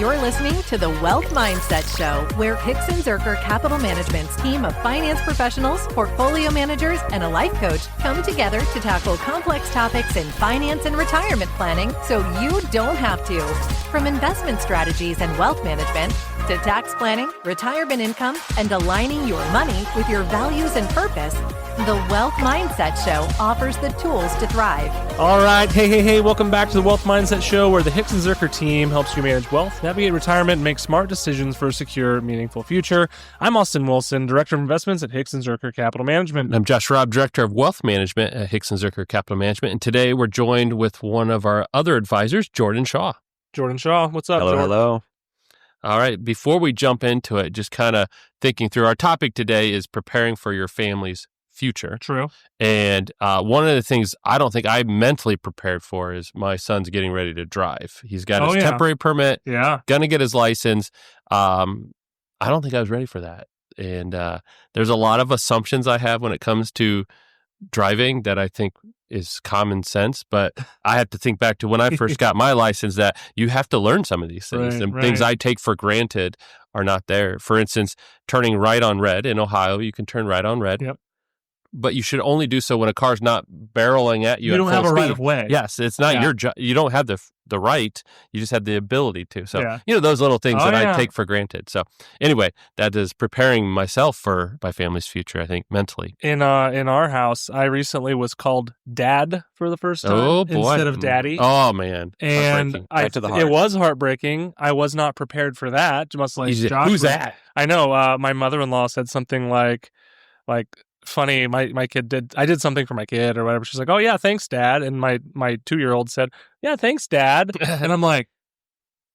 You're listening to the Wealth Mindset Show, where Hicks and Zerker Capital Management's team of finance professionals, portfolio managers, and a life coach come together to tackle complex topics in finance and retirement planning so you don't have to. From investment strategies and wealth management to tax planning, retirement income, and aligning your money with your values and purpose, the Wealth Mindset Show offers the tools to thrive. All right. Hey. Welcome back to the Wealth Mindset Show, where the Hicks and Zerker team helps you manage wealth, navigate retirement, and make smart decisions for a secure, meaningful future. I'm Austin Wilson, Director of Investments at Hicks and Zerker Capital Management. I'm Josh Robb, Director of Wealth Management at Hicks and Zerker Capital Management. And today we're joined with one of our other advisors, Jordan Shaw. Jordan Shaw, what's up? Hello. All right. Before we jump into it, just kind of thinking through our topic today is preparing for your family's future. True. And one of the things I don't think I'm mentally prepared for is my son's getting ready to drive. He's got his temporary permit. Yeah. Going to get his license. I don't think I was ready for that. And there's a lot of assumptions I have when it comes to driving that I think is common sense, but I have to think back to when I first got my license that you have to learn some of these things. Things I take for granted are not there. For instance, turning right on red in Ohio, you can turn right on red. Yep. But you should only do so when a car's not barreling at you. You don't have a right of way. Yes, it's not your job. You don't have the right. You just have the ability to. So, those little things I take for granted. So, anyway, that is preparing myself for my family's future, I think, mentally. In our house, I recently was called Dad for the first time instead of Daddy. Oh, man. And right to the heart. It was heartbreaking. I was not prepared for that. Just like Josh. Who's that? I know. My mother-in-law said something like, funny, I did something for my kid or whatever. She's like, oh yeah, thanks, Dad. And my 2-year-old said, yeah, thanks, Dad. And I'm like,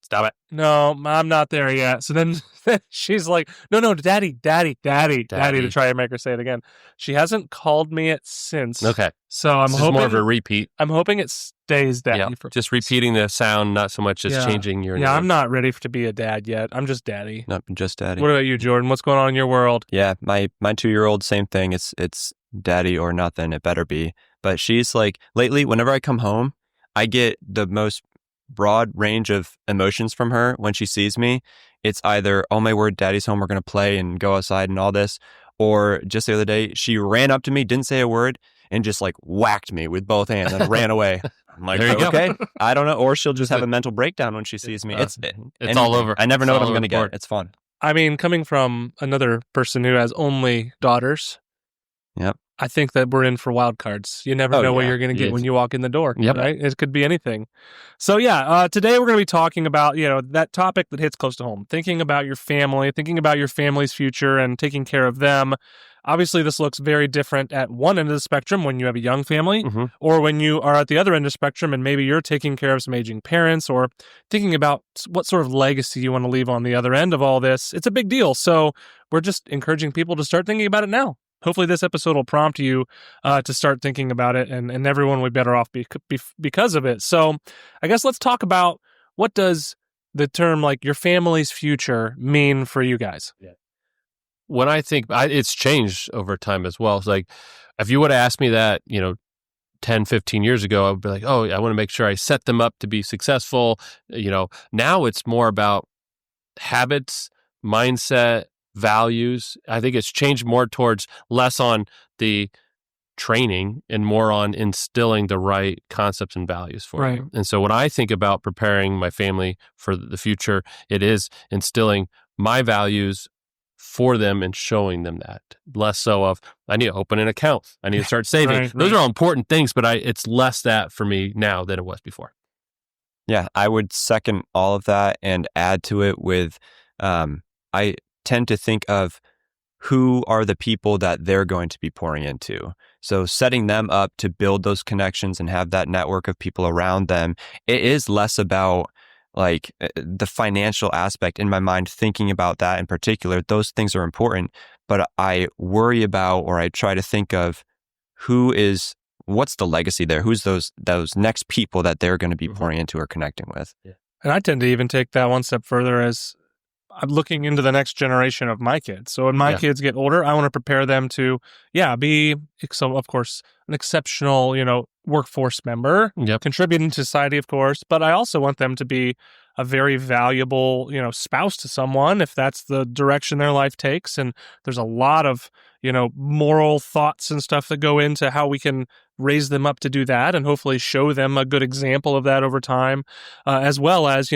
stop it. No, I'm not there yet. So then she's like, no, Daddy, to try and make her say it again. She hasn't called me it since. Okay. So I'm hoping more of a repeat. I'm hoping it stays Daddy. Yeah, just repeating the sound, not so much as changing your name. Yeah, I'm not ready to be a dad yet. I'm just Daddy. Not just Daddy. What about you, Jordan? What's going on in your world? Yeah, my 2-year-old, same thing. It's Daddy or nothing. It better be. But she's like, lately, whenever I come home, I get the most broad range of emotions from her when she sees me. It's either, oh my word, Daddy's home, we're going to play and go outside and all this. Or just the other day, she ran up to me, didn't say a word, and just like whacked me with both hands and ran away. I'm like, okay, I don't know. Or she'll just have a mental breakdown when she sees me. It's all over. I never know what I'm going to get. It's fun. I mean, coming from another person who has only daughters, yep, I think that we're in for wild cards. You never know what you're going to get when you walk in the door. Yep. Right? It could be anything. So today we're going to be talking about, that topic that hits close to home, thinking about your family, thinking about your family's future and taking care of them. Obviously, this looks very different at one end of the spectrum when you have a young family, or when you are at the other end of the spectrum and maybe you're taking care of some aging parents or thinking about what sort of legacy you want to leave on the other end of all this. It's a big deal. So we're just encouraging people to start thinking about it now. Hopefully this episode will prompt you to start thinking about it, and everyone will be better off because of it. So I guess let's talk about, what does the term like your family's future mean for you guys? Yeah. When I think, it's changed over time as well. It's like, if you would have asked me that, 10, 15 years ago, I would be like, oh, I want to make sure I set them up to be successful. Now it's more about habits, mindset, values. I think it's changed more towards less on the training and more on instilling the right concepts and values for them. And so when I think about preparing my family for the future, it is instilling my values for them and showing them that. Less so of, I need to open an account, I need to start saving. Those are all important things, but it's less that for me now than it was before. Yeah, I would second all of that and add to it with, I tend to think of who are the people that they're going to be pouring into. So setting them up to build those connections and have that network of people around them, it is less about like the financial aspect in my mind, thinking about that in particular. Those things are important, but I worry about, or I try to think of what's the legacy there? Who's those next people that they're going to be pouring into or connecting with? Yeah. And I tend to even take that one step further as I'm looking into the next generation of my kids. So when my kids get older, I want to prepare them to, be, so of course, an exceptional, workforce member, contributing to society, of course. But I also want them to be a very valuable, spouse to someone if that's the direction their life takes. And there's a lot of, moral thoughts and stuff that go into how we can raise them up to do that and hopefully show them a good example of that over time, as well as,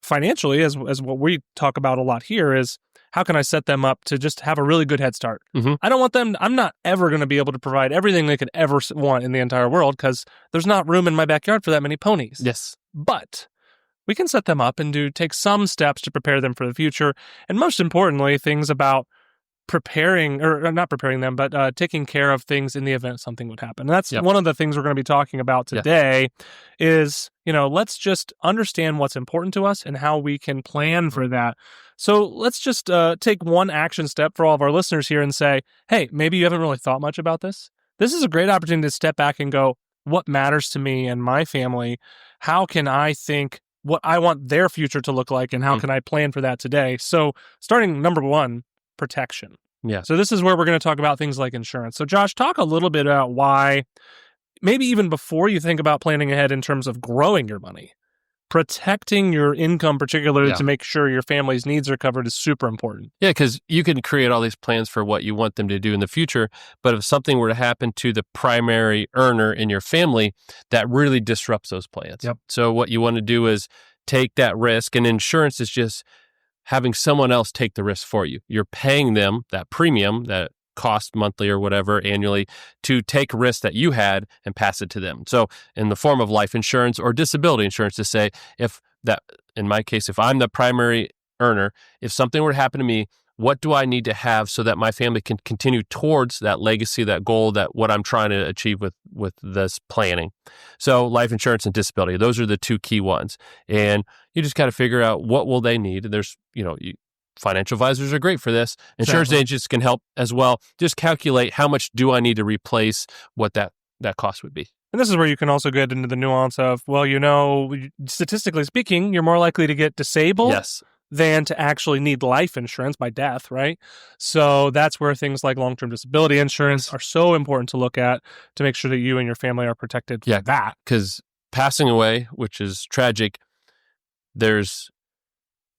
financially, as what we talk about a lot here is how can I set them up to just have a really good head start? Mm-hmm. I don't want them, I'm not ever going to be able to provide everything they could ever want in the entire world because there's not room in my backyard for that many ponies. Yes. But we can set them up and take some steps to prepare them for the future. And most importantly, things about preparing, or not preparing them, but taking care of things in the event something would happen. And that's one of the things we're going to be talking about today is, let's just understand what's important to us and how we can plan for that. So let's just take one action step for all of our listeners here and say, hey, maybe you haven't really thought much about this. This is a great opportunity to step back and go, what matters to me and my family? How can I think what I want their future to look like and how can I plan for that today? So starting number one, protection. Yeah. So this is where we're going to talk about things like insurance. So Josh, talk a little bit about why, maybe even before you think about planning ahead in terms of growing your money, protecting your income, particularly to make sure your family's needs are covered, is super important. Yeah, because you can create all these plans for what you want them to do in the future, but if something were to happen to the primary earner in your family, that really disrupts those plans. Yep. So what you want to do is take that risk, and insurance is just having someone else take the risk for you. You're paying them that premium, that cost monthly or whatever annually, to take a risk that you had and pass it to them. So in the form of life insurance or disability insurance, to say, if that, in my case, if I'm the primary earner, if something were to happen to me, what do I need to have so that my family can continue towards that legacy, that goal, that what I'm trying to achieve with this planning? So life insurance and disability, those are the two key ones. And you just got to figure out what will they need. There's, financial advisors are great for this. Insurance agents can help as well. Just calculate how much do I need to replace what that cost would be. And this is where you can also get into the nuance of, statistically speaking, you're more likely to get disabled than to actually need life insurance by death, right? So that's where things like long-term disability insurance are so important to look at to make sure that you and your family are protected from that. Because passing away, which is tragic, there's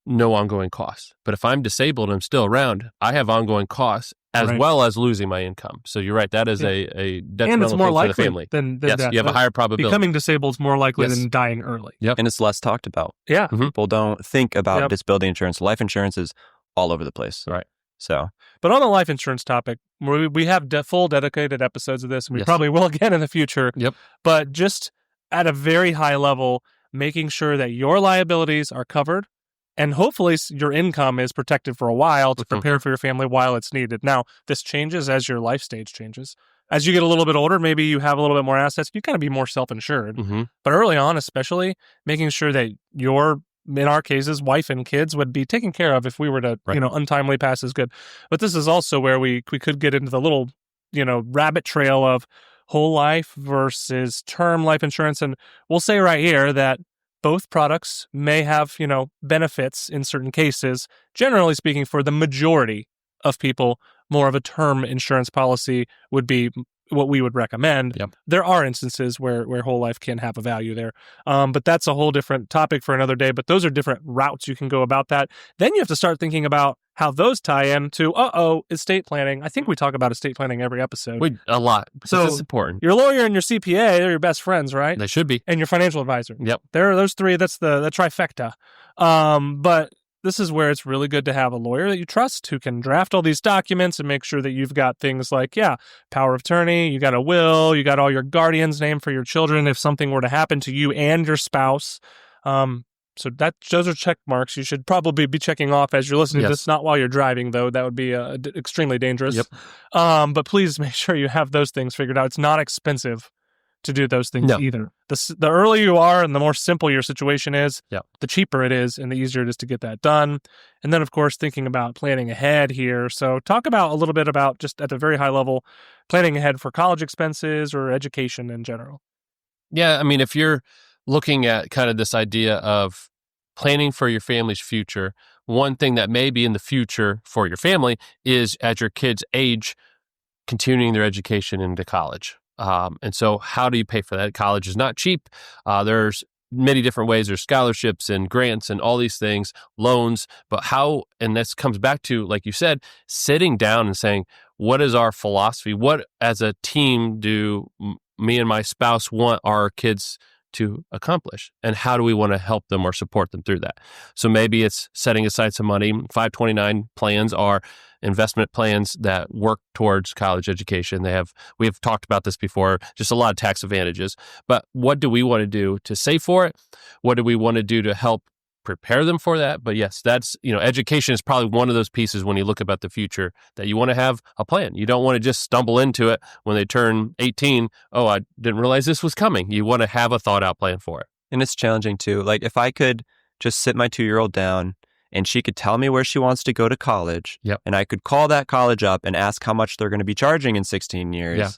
no ongoing costs. But if I'm disabled and I'm still around, I have ongoing costs as well as losing my income. So you're right, that is a detrimental and it's more thing likely for the family. Than death. You have a higher probability. Becoming disabled is more likely than dying early. Yep. And it's less talked about. Yeah. Mm-hmm. People don't think about disability insurance. Life insurance is all over the place. Right. So, but on the life insurance topic, we have full dedicated episodes of this, and we probably will again in the future. Yep. But just at a very high level, making sure that your liabilities are covered, and hopefully your income is protected for a while to prepare for your family while it's needed. Now, this changes as your life stage changes. As you get a little bit older, maybe you have a little bit more assets. You kind of be more self-insured. Mm-hmm. But early on, especially, making sure that your, in our cases, wife and kids would be taken care of if we were to, untimely pass is good. But this is also where we could get into the little, rabbit trail of whole life versus term life insurance. And we'll say right here that both products may have, benefits in certain cases. Generally speaking, for the majority of people, more of a term insurance policy would be what we would recommend. Yep. There are instances where whole life can have a value there. But that's a whole different topic for another day. But those are different routes you can go about that. Then you have to start thinking about how those tie in to, estate planning. I think we talk about estate planning every episode. A lot. So it's important. Your lawyer and your CPA, they're your best friends, right? They should be. And your financial advisor. Yep. There are those three. That's the trifecta. But this is where it's really good to have a lawyer that you trust who can draft all these documents and make sure that you've got things like, power of attorney, you got a will, you got all your guardian's name for your children if something were to happen to you and your spouse. So those are check marks you should probably be checking off as you're listening to this, not while you're driving, though. That would be extremely dangerous. Yep. But please make sure you have those things figured out. It's not expensive to do those things either. The earlier you are and the more simple your situation is, the cheaper it is and the easier it is to get that done. And then, of course, thinking about planning ahead here. So talk about a little bit about, just at the very high level, planning ahead for college expenses or education in general. Yeah, I mean, if you're looking at kind of this idea of planning for your family's future, one thing that may be in the future for your family is as your kids age, continuing their education into college. And so how do you pay for that? College is not cheap. There's many different ways. There's scholarships and grants and all these things, loans, but how, and this comes back to, like you said, sitting down and saying, what is our philosophy? What as a team do me and my spouse want our kids to accomplish? And how do we want to help them or support them through that? So maybe it's setting aside some money. 529 plans are investment plans that work towards college education. We have talked about this before, just a lot of tax advantages. But what do we want to do to save for it? What do we want to do to help prepare them for that? But yes, that's, education is probably one of those pieces when you look about the future that you want to have a plan. You don't want to just stumble into it when they turn 18. Oh, I didn't realize this was coming. You want to have a thought out plan for it. And it's challenging too. Like if I could just sit my 2-year-old down and she could tell me where she wants to go to college, Yep. and I could call that college up and ask how much they're going to be charging in 16 years, Yeah.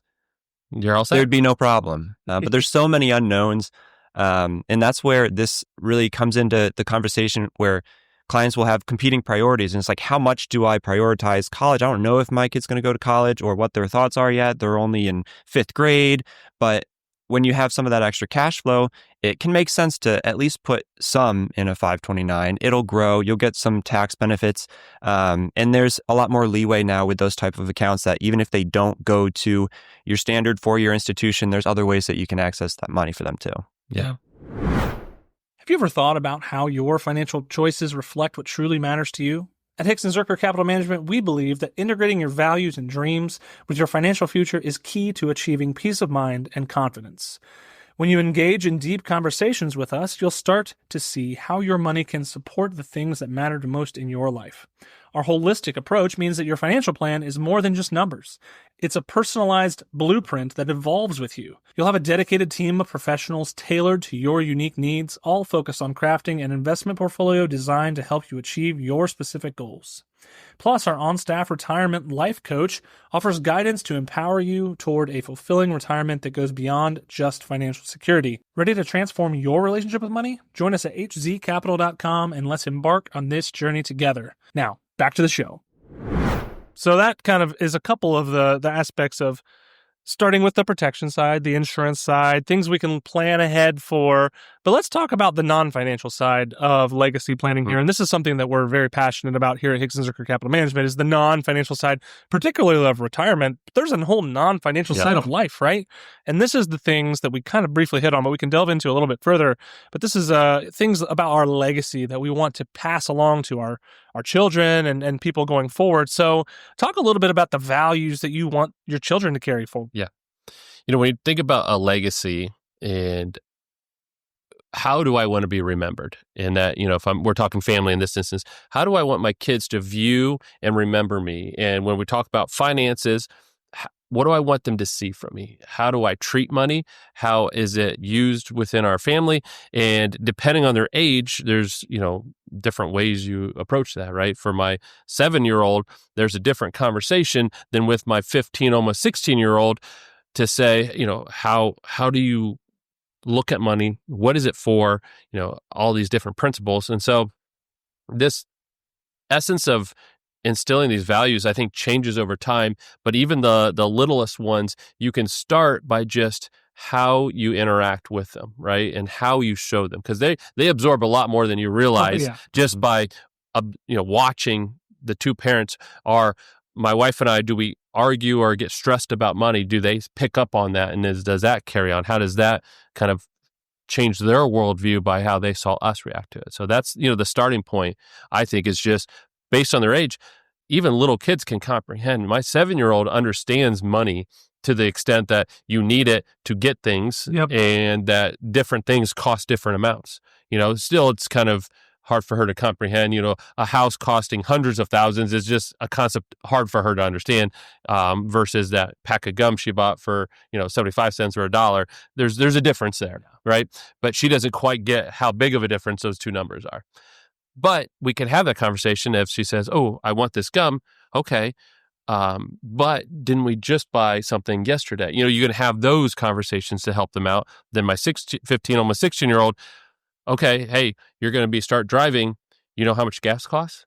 You're all set. there'd be no problem. But there's so many unknowns. And that's where this really comes into the conversation where clients will have competing priorities. And it's like, how much do I prioritize college? I don't know if my kid's going to go to college or what their thoughts are yet. They're only in 5th grade. But when you have some of that extra cash flow, it can make sense to at least put some in a 529. It'll grow. You'll get some tax benefits. And there's a lot more leeway now with those type of accounts that even if they don't go to your standard 4-year institution, there's other ways that you can access that money for them too. Yeah. Have you ever thought about how your financial choices reflect what truly matters to you? At Hixson Zerker Capital Management, we believe that integrating your values and dreams with your financial future is key to achieving peace of mind and confidence. When you engage in deep conversations with us, you'll start to see how your money can support the things that matter the most in your life. Our holistic approach means that your financial plan is more than just numbers. It's a personalized blueprint that evolves with you. You'll have a dedicated team of professionals tailored to your unique needs, all focused on crafting an investment portfolio designed to help you achieve your specific goals. Plus, our on-staff retirement life coach offers guidance to empower you toward a fulfilling retirement that goes beyond just financial security. Ready to transform your relationship with money? Join us at hzcapital.com and let's embark on this journey together. Now, back to the show. So that kind of is a couple of the aspects of starting with the protection side, the insurance side, things we can plan ahead for. But let's talk about the non-financial side of legacy planning here. And this is something that we're very passionate about here at Hixson Zerker Capital Management is the non-financial side, particularly of retirement. But there's a whole non-financial side of life, right? And this is the things that we kind of briefly hit on, but we can delve into a little bit further. But this is things about our legacy that we want to pass along to our children and people going forward. So talk a little bit about the values that you want your children to carry forward. Yeah. When you think about a legacy and how do I want to be remembered? And that, if we're talking family in this instance, how do I want my kids to view and remember me? And when we talk about finances, what do I want them to see from me? How do I treat money? How is it used within our family? And depending on their age, there's, different ways you approach that, right? For my 7-year-old, there's a different conversation than with my 15, almost 16-year-old to say, how do you look at money? What is it for? All these different principles. And so this essence of instilling these values, I think, changes over time. But even the littlest ones, you can start by just how you interact with them, right? And how you show them, because they absorb a lot more than you realize just by watching the two parents. Are my wife and I, do we argue or get stressed about money? Do they pick up on that? And does that carry on? How does that kind of change their worldview by how they saw us react to it? So that's, the starting point, I think, is just based on their age. Even little kids can comprehend. My 7-year-old understands money to the extent that you need it to get things and that different things cost different amounts. Still it's kind of hard for her to comprehend. A house costing hundreds of thousands is just a concept hard for her to understand versus that pack of gum she bought for, 75 cents or $1. There's a difference there, right? But she doesn't quite get how big of a difference those two numbers are. But we can have that conversation if she says, oh, I want this gum. Okay. But didn't we just buy something yesterday? You can have those conversations to help them out. Then my 15, almost 16-year-old, okay, hey, you're going to start driving. You know how much gas costs?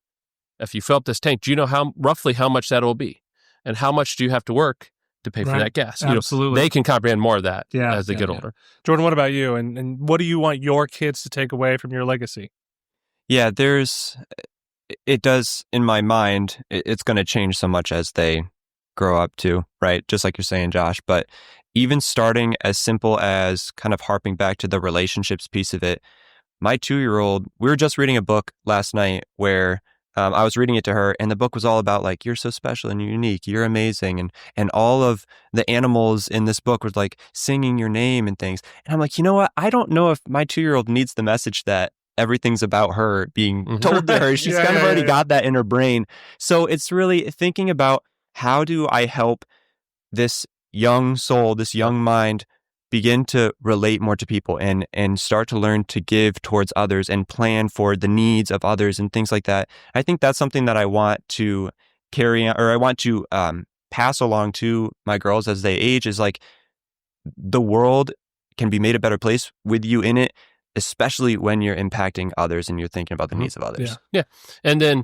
If you fill up this tank, do you know roughly how much that will be? And how much do you have to work to pay for that gas? Absolutely. They can comprehend more of that as they get yeah. older. Jordan, what about you? And what do you want your kids to take away from your legacy? Yeah, it does, in my mind, it's going to change so much as they grow up too, right? Just like you're saying, Josh. But even starting as simple as kind of harping back to the relationships piece of it, my 2-year-old, we were just reading a book last night where I was reading it to her, and the book was all about like, you're so special and unique, you're amazing. And all of the animals in this book was like singing your name and things. And I'm like, you know what? I don't know if my 2-year-old needs the message that everything's about her being told to her. She's kind of already got that in her brain. So it's really thinking about, how do I help this young soul, this young mind begin to relate more to people and start to learn to give towards others and plan for the needs of others and things like that. I think that's something that I want to carry on, or I want to pass along to my girls as they age, is like, the world can be made a better place with you in it, especially when you're impacting others and you're thinking about the needs of others. Yeah. And then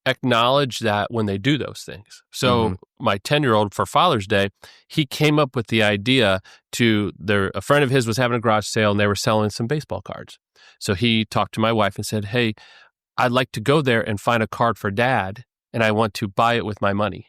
acknowledge that when they do those things. So my 10-year-old, for Father's Day, he came up with the idea a friend of his was having a garage sale and they were selling some baseball cards. So he talked to my wife and said, hey, I'd like to go there and find a card for Dad, and I want to buy it with my money.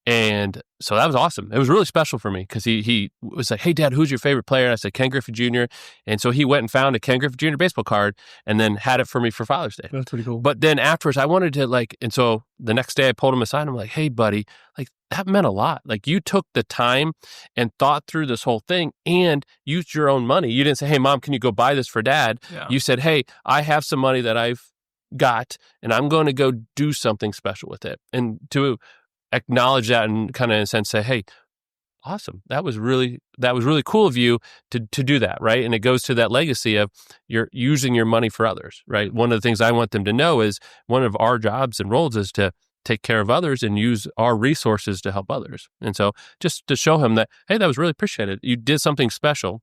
And so that was awesome. It was really special for me because he was like, hey, Dad, who's your favorite player? And I said, Ken Griffey Jr. And so he went and found a Ken Griffey Jr. baseball card and then had it for me for Father's Day. That's pretty cool. But then afterwards, I wanted to and so the next day I pulled him aside and I'm like, hey, buddy, like that meant a lot. Like you took the time and thought through this whole thing and used your own money. You didn't say, hey, Mom, can you go buy this for Dad? Yeah. You said, hey, I have some money that I've got and I'm going to go do something special with it. And to acknowledge that and kind of in a sense say, hey, awesome. That was really cool of you to do that, right? And it goes to that legacy of you're using your money for others, right? One of the things I want them to know is one of our jobs and roles is to take care of others and use our resources to help others. And so just to show him that, hey, that was really appreciated. You did something special.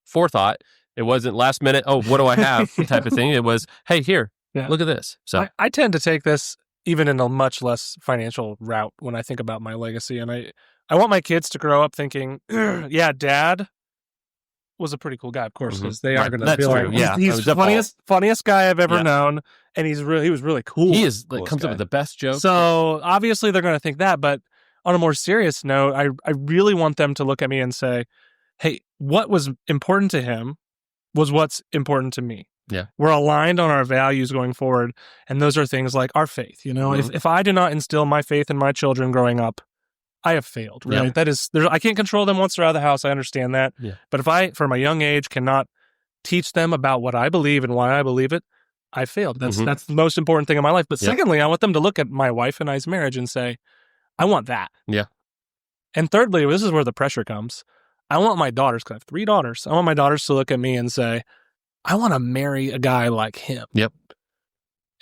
Forethought. It wasn't last minute, oh, what do I have type of thing. It was, hey, here, look at this. So I tend to take this even in a much less financial route when I think about my legacy. And I want my kids to grow up thinking, yeah, Dad was a pretty cool guy, of course, because they are going to be like, he's the funniest guy I've ever known. And he was really cool. He is comes up with the best jokes. So obviously they're going to think that. But on a more serious note, I really want them to look at me and say, hey, what was important to him was what's important to me. Yeah. We're aligned on our values going forward. And those are things like our faith. You know, if I do not instill my faith in my children growing up, I have failed, right? Yep. That is, I can't control them once they're out of the house. I understand that. Yeah. But if I, from a young age, cannot teach them about what I believe and why I believe it, I failed. That's the most important thing in my life. But secondly, I want them to look at my wife and I's marriage and say, I want that. Yeah. And thirdly, this is where the pressure comes. I want my daughters, because I have 3 daughters. I want my daughters to look at me and say, I want to marry a guy like him. Yep.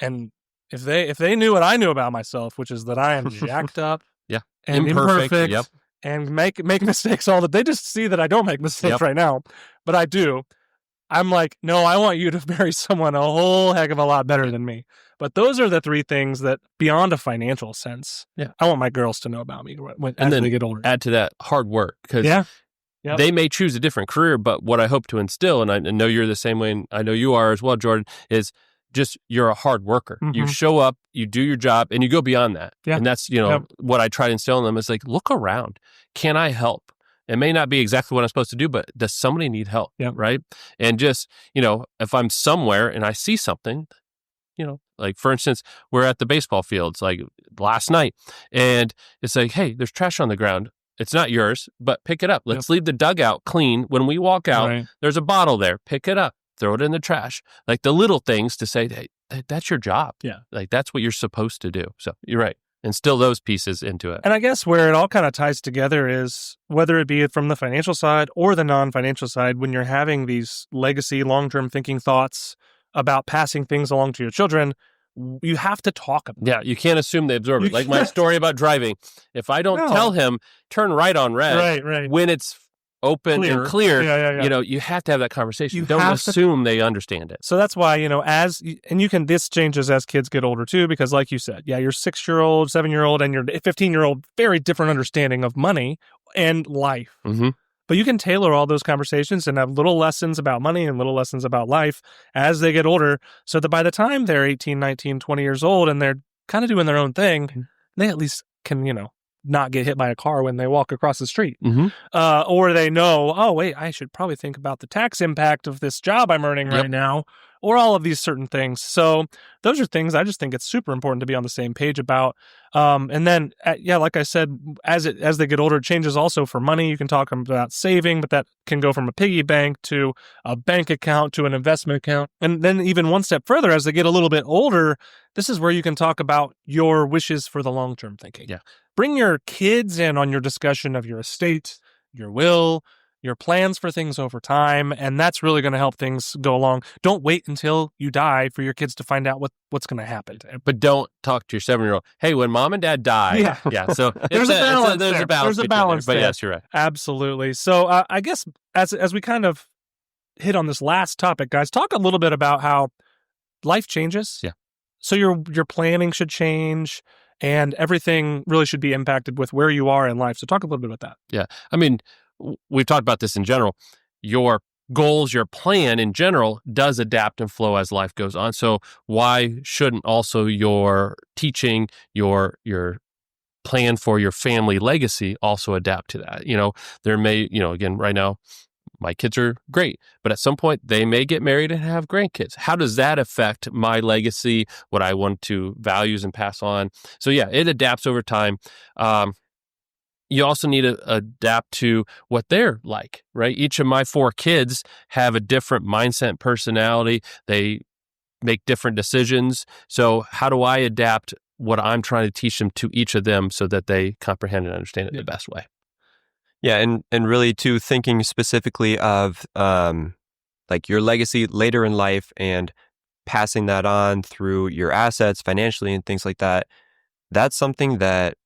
And if they knew what I knew about myself, which is that I am jacked up, and imperfect, and make mistakes all the they just see that I don't make mistakes right now, but I do. I'm like, no, I want you to marry someone a whole heck of a lot better than me. But those are the 3 things that, beyond a financial sense, I want my girls to know about me as they get older. Add to that hard work, because they may choose a different career, but what I hope to instill, and I know you're the same way, and I know you are as well, Jordan, is just you're a hard worker. You show up, you do your job, and you go beyond that. And that's, what I try to instill in them is like, look around. Can I help? It may not be exactly what I'm supposed to do, but does somebody need help? Right? And just, if I'm somewhere and I see something, like for instance, we're at the baseball fields like last night, and it's like, hey, there's trash on the ground. It's not yours, but pick it up. Let's leave the dugout clean. When we walk out, there's a bottle there. Pick it up. Throw it in the trash. Like the little things to say, hey, that's your job. Yeah. Like that's what you're supposed to do. So you're right. Instill those pieces into it. And I guess where it all kind of ties together is whether it be from the financial side or the non-financial side, when you're having these legacy, long-term thinking thoughts about passing things along to your children, you have to talk about it. Yeah, you can't assume they absorb it. Like my story about driving. If I don't tell him, turn right on red, when it's open and clear, Yeah. you have to have that conversation. You Don't have to- assume they understand it. So that's why, this changes as kids get older too, because like you said, your 6-year-old, 7-year-old, and your 15-year-old, very different understanding of money and life. Mm-hmm. But you can tailor all those conversations and have little lessons about money and little lessons about life as they get older, so that by the time they're 18, 19, 20 years old and they're kind of doing their own thing, they at least can, not get hit by a car when they walk across the street. Mm-hmm. Or they know, oh, wait, I should probably think about the tax impact of this job I'm earning right now, or all of these certain things. So those are things I just think it's super important to be on the same page about. And then, like I said, as they get older, it changes also for money. You can talk about saving, but that can go from a piggy bank to a bank account to an investment account. And then even one step further, as they get a little bit older, this is where you can talk about your wishes for the long-term thinking. Yeah. Bring your kids in on your discussion of your estate, your will, your plans for things over time, and that's really going to help things go along. Don't wait until you die for your kids to find out what's going to happen. But don't talk to your 7-year-old. Hey, when mom and dad die, So there's a balance. There's a balance. There's a balance But there. yes, you're right. Absolutely. So I guess as we kind of hit on this last topic, guys, talk a little bit about how life changes. Yeah. So your planning should change, and everything really should be impacted with where you are in life. So talk a little bit about that. Yeah. I mean, we've talked about this in general. Your goals, your plan in general does adapt and flow as life goes on. So why shouldn't also your teaching, your plan for your family legacy also adapt to that? There may, again, right now, my kids are great, but at some point they may get married and have grandkids. How does that affect my legacy, what I want to values and pass on? So it adapts over time. You also need to adapt to what they're like, right? Each of my 4 kids have a different mindset and personality. They make different decisions. So how do I adapt what I'm trying to teach them to each of them so that they comprehend and understand it the best way? Yeah, and really too, thinking specifically of like your legacy later in life and passing that on through your assets financially and things like that. That's something that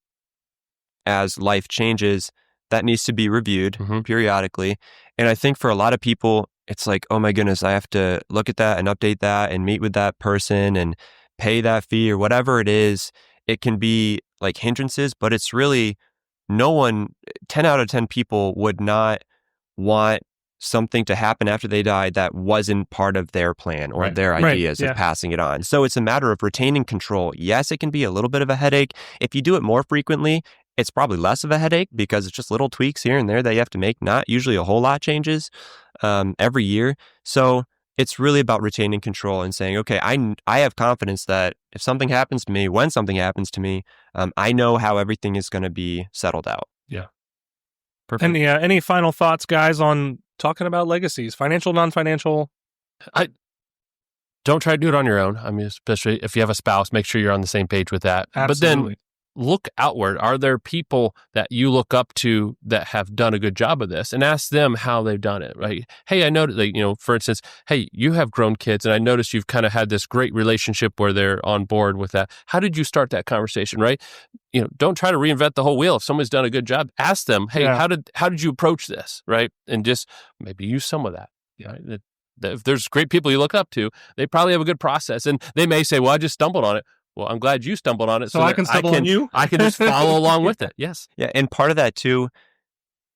as life changes, that needs to be reviewed periodically. And I think for a lot of people, it's like, oh my goodness, I have to look at that and update that and meet with that person and pay that fee or whatever it is. It can be like hindrances, but it's really 10 out of 10 people would not want something to happen after they die that wasn't part of their plan or their ideas of passing it on. So it's a matter of retaining control. Yes, it can be a little bit of a headache. If you do it more frequently, it's probably less of a headache because it's just little tweaks here and there that you have to make, not usually a whole lot changes every year. So it's really about retaining control and saying, okay, I have confidence that if something happens to me, when something happens to me, I know how everything is going to be settled out. Yeah. Perfect. Any final thoughts, guys, on talking about legacies, financial, non-financial? Don't try to do it on your own. I mean, especially if you have a spouse, make sure you're on the same page with that. Absolutely. But then look outward. Are there people that you look up to that have done a good job of this? And ask them how they've done it, right? Hey, I know that, for instance, hey, you have grown kids and I noticed you've kind of had this great relationship where they're on board with that. How did you start that conversation, right? Don't try to reinvent the whole wheel. If someone's done a good job, ask them, hey, how did you approach this, right? And just maybe use some of that. Right? If there's great people you look up to, they probably have a good process. And they may say, well, I just stumbled on it. Well, I'm glad you stumbled on it. So I can stumble on you? I can just follow along with it. Yes. Yeah. And part of that too,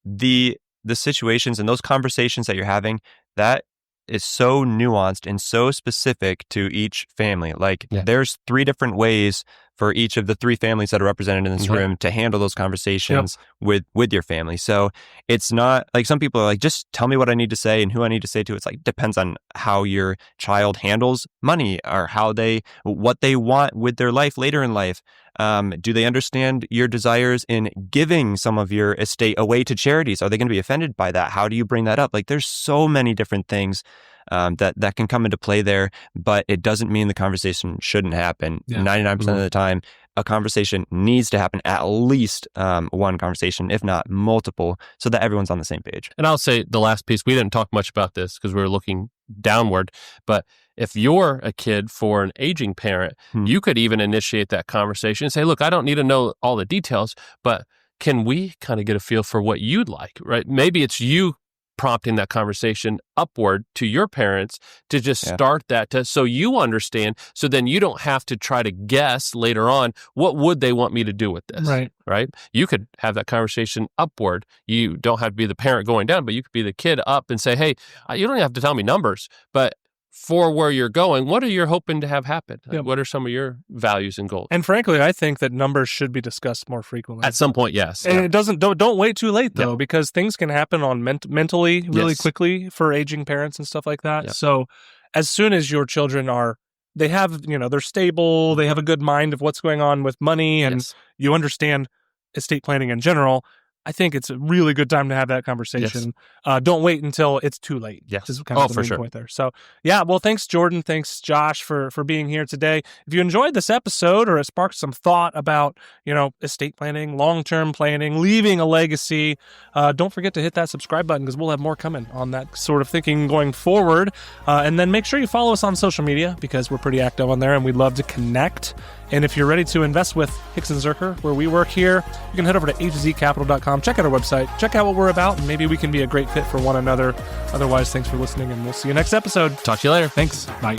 the situations and those conversations that you're having, that is so nuanced and so specific to each family. Like there's 3 different ways for each of the 3 families that are represented in this room to handle those conversations with your family. So it's not like some people are like, just tell me what I need to say and who I need to say to. It's like, depends on how your child handles money or what they want with their life later in life. Do they understand your desires in giving some of your estate away to charities? Are they going to be offended by that? How do you bring that up? Like there's so many different things that can come into play there, but it doesn't mean the conversation shouldn't happen. 99% of the time, a conversation needs to happen, at least one conversation, if not multiple, so that everyone's on the same page. And I'll say the last piece, we didn't talk much about this because we were looking downward, but if you're a kid for an aging parent, you could even initiate that conversation and say, look, I don't need to know all the details, but can we kind of get a feel for what you'd like, right? Maybe it's you prompting that conversation upward to your parents to just start that so you understand, so then you don't have to try to guess later on, what would they want me to do with this? Right? You could have that conversation upward. You don't have to be the parent going down, but you could be the kid up and say, hey, you don't have to tell me numbers, but for where you're going, what are you hoping to have happen? Like, what are some of your values and goals? And frankly, I think that numbers should be discussed more frequently. At some point, yes. And it don't wait too late, though, because things can happen on mentally really quickly for aging parents and stuff like that. So as soon as your children they have, they're stable, they have a good mind of what's going on with money, and you understand estate planning in general, I think it's a really good time to have that conversation. Don't wait until it's too late. Yes. Is kind of the main point there. So, well, thanks, Jordan. Thanks, Josh, for being here today. If you enjoyed this episode or it sparked some thought about, estate planning, long-term planning, leaving a legacy, don't forget to hit that subscribe button because we'll have more coming on that sort of thinking going forward. And then make sure you follow us on social media because we're pretty active on there and we'd love to connect. And if you're ready to invest with Hicks & Zerker, where we work here, you can head over to azcapital.com, check out our website, check out what we're about, and maybe we can be a great fit for one another. Otherwise, thanks for listening, and we'll see you next episode. Talk to you later. Thanks. Bye.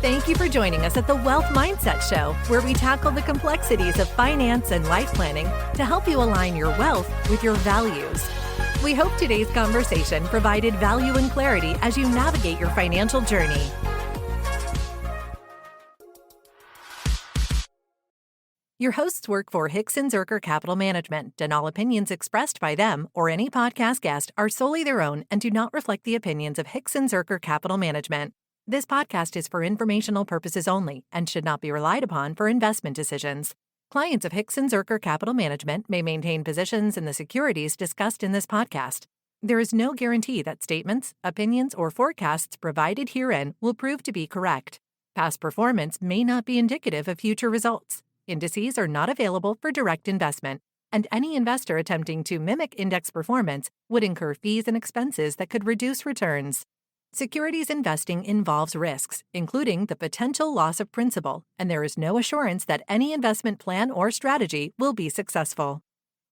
Thank you for joining us at the Wealth Mindset Show, where we tackle the complexities of finance and life planning to help you align your wealth with your values. We hope today's conversation provided value and clarity as you navigate your financial journey. Your hosts work for Hicks & Zerker Capital Management, and all opinions expressed by them or any podcast guest are solely their own and do not reflect the opinions of Hicks & Zerker Capital Management. This podcast is for informational purposes only and should not be relied upon for investment decisions. Clients of Hicks & Zerker Capital Management may maintain positions in the securities discussed in this podcast. There is no guarantee that statements, opinions, or forecasts provided herein will prove to be correct. Past performance may not be indicative of future results. Indices are not available for direct investment, and any investor attempting to mimic index performance would incur fees and expenses that could reduce returns. Securities investing involves risks, including the potential loss of principal, and there is no assurance that any investment plan or strategy will be successful.